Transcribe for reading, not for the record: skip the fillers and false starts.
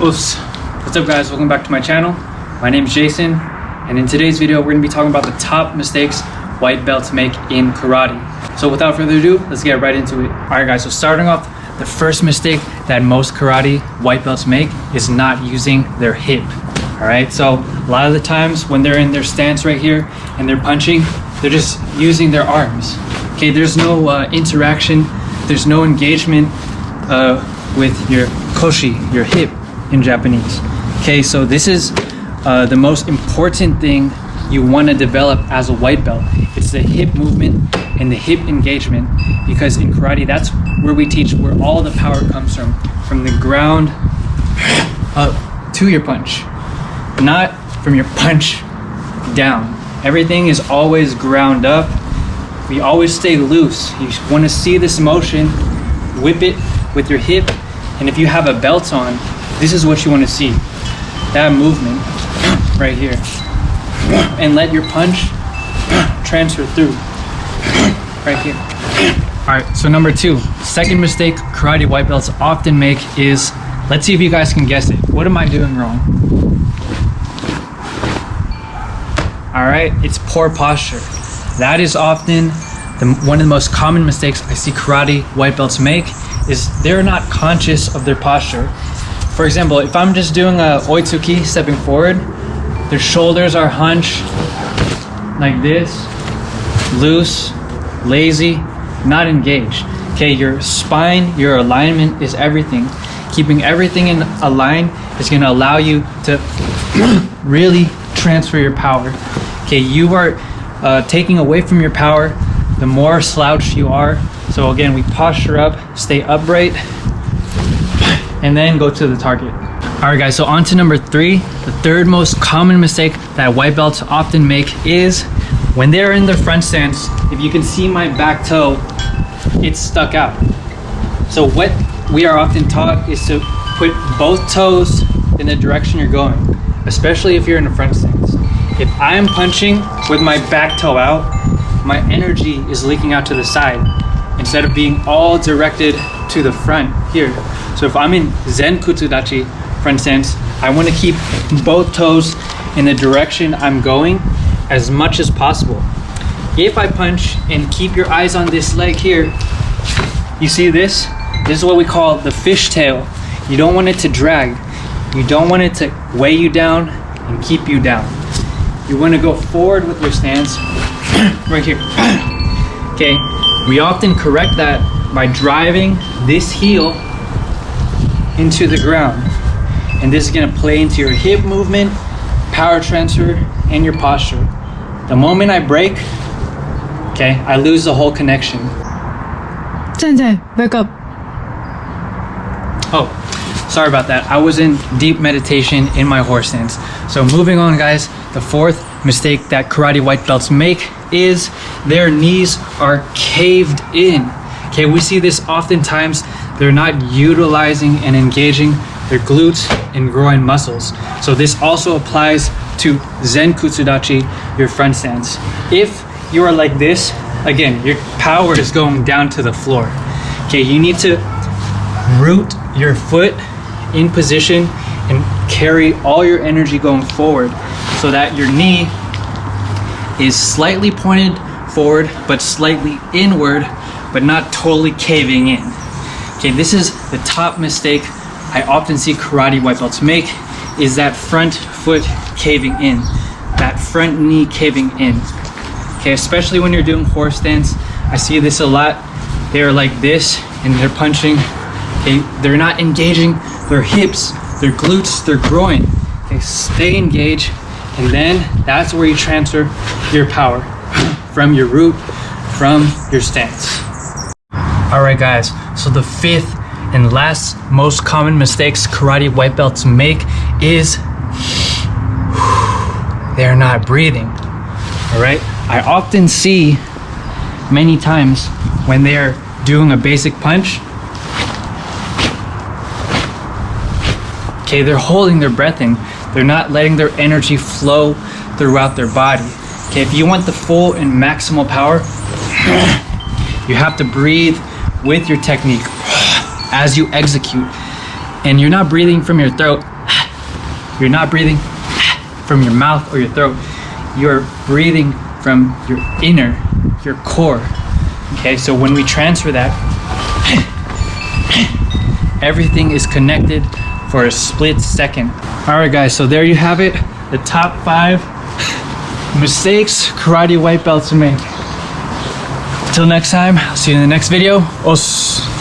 Oops. What's up guys, welcome back to my channel. My name is Jason, and in today's video we're going to be talking about the top mistakes white belts make in karate. So without further ado, let's get right into it. Alright guys, so starting off, the first mistake that most karate white belts make is not using their hip. Alright, so a lot of the times when they're in their stance right here and they're punching, they're just using their arms. Okay, there's no interaction, there's no engagement with your koshi, your hip in Japanese. Okay, so this is the most important thing you want to develop as a white belt. It's the hip movement and the hip engagement, because in karate that's where we teach where all the power comes from the ground up to your punch, not from your punch down. Everything is always ground up. We always stay loose. You want to see this motion, whip it with your hip, and if you have a belt on, this is what you want to see, that movement right here, and let your punch transfer through right here. All right, so number two, second mistake karate white belts often make is, let's see if you guys can guess it. What am I doing wrong? All right, it's poor posture. That is often one of the most common mistakes I see karate white belts make, is they're not conscious of their posture. For example, if I'm just doing a oitsuki, stepping forward, their shoulders are hunched like this, loose, lazy, not engaged. Okay, your spine, your alignment is everything. Keeping everything in a line is going to allow you to really transfer your power. Okay, you are taking away from your power the more slouched you are. So again, we posture up, stay upright, and then go to the target. All right guys, so on to number three. The third most common mistake that white belts often make is when they're in their front stance, if you can see my back toe, it's stuck out. So what we are often taught is to put both toes in the direction you're going, especially if you're in a front stance. If I am punching with my back toe out, my energy is leaking out to the side instead of being all directed to the front here. So if I'm in Zen Kutsudachi front stance, I want to keep both toes in the direction I'm going as much as possible. If I punch and keep your eyes on this leg here, you see this? This is what we call the fishtail. You don't want it to drag. You don't want it to weigh you down and keep you down. You want to go forward with your stance right here. Okay, we often correct that by driving this heel into the ground, and this is going to play into your hip movement, power transfer, and your posture. The moment I break, okay, I lose the whole connection. Sensei, wake up. Oh, sorry about that. I was in deep meditation in my horse stance. So moving on guys, the fourth mistake that karate white belts make is their knees are caved in. Okay, we see this oftentimes. They're not utilizing and engaging their glutes and groin muscles. So this also applies to Zen Kutsudachi, your front stance. If you are like this, again, your power is going down to the floor. Okay, you need to root your foot in position and carry all your energy going forward so that your knee is slightly pointed forward but slightly inward, but not totally caving in. Okay, this is the top mistake I often see karate white belts make, is that front foot caving in, that front knee caving in. Okay, especially when you're doing horse stance, I see this a lot. They're like this and they're punching. Okay, they're not engaging their hips, their glutes, their groin. Okay, stay engaged, and then that's where you transfer your power from your root, from your stance. All right guys, so the fifth and last most common mistakes karate white belts make is they're not breathing. All right, I often see many times when they're doing a basic punch, okay, they're holding their breath in. They're not letting their energy flow throughout their body. Okay, if you want the full and maximal power, you have to breathe with your technique as you execute. And you're not breathing from your throat. You're not breathing from your mouth or your throat. You're breathing from your inner, your core. Okay, so when we transfer that, everything is connected for a split second. All right, guys, so there you have it. The top 5 mistakes karate white belts make. Until next time, I'll see you in the next video. Os.